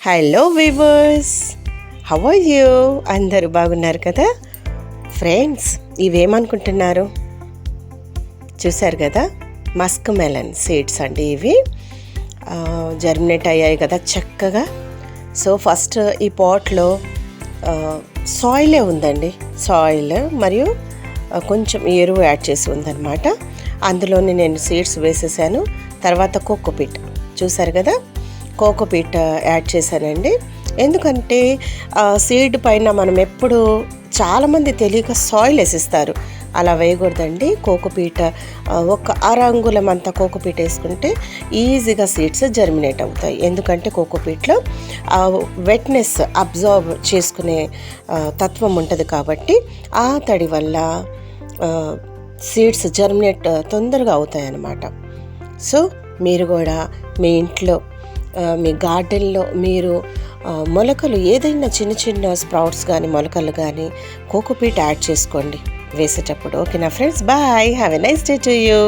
Hello viewers, how are you? అందరూ బాగున్నారు కదా ఫ్రెండ్స్? ఇవేమనుకుంటున్నారు? చూశారు కదా, మస్క్ మెలన్ సీడ్స్ అండి. ఇవి జర్మినేట్ అయ్యాయి కదా చక్కగా. సో ఫస్ట్ ఈ పాట్లో సాయిలే ఉందండి, సాయిల్ మరియు కొంచెం ఎరువు యాడ్ చేసి ఉందన్నమాట. అందులోనే నేను సీడ్స్ వేసేసాను. తర్వాత కోకోపీట్ చూసారు కదా, కోకోపీట్ యాడ్ చేశానండి. ఎందుకంటే సీడ్ పైన మనం ఎప్పుడు చాలామంది తెలియక సాయిల్ వేసిస్తారు, అలా వేయకూడదండి. కోకోపీట్ ఒక అరంగుళం అంతా కోకోపీట్ వేసుకుంటే ఈజీగా సీడ్స్ జర్మినేట్ అవుతాయి. ఎందుకంటే కోకోపీట్లో వెట్నెస్ అబ్జర్వ్ చేసుకునే తత్వం ఉంటుంది కాబట్టి ఆ తడి వల్ల సీడ్స్ జర్మినేట్ తొందరగా అవుతాయి అన్నమాట. సో మీరు కూడా మీ ఇంట్లో మీ గార్డెన్లో మీరు మొలకలు ఏదైనా చిన్న చిన్న స్ప్రౌట్స్ కానీ మొలకలు కానీ కోకోపీట్ యాడ్ చేసుకోండి వేసేటప్పుడు. ఓకేనా friends? Bye, have a nice day to you.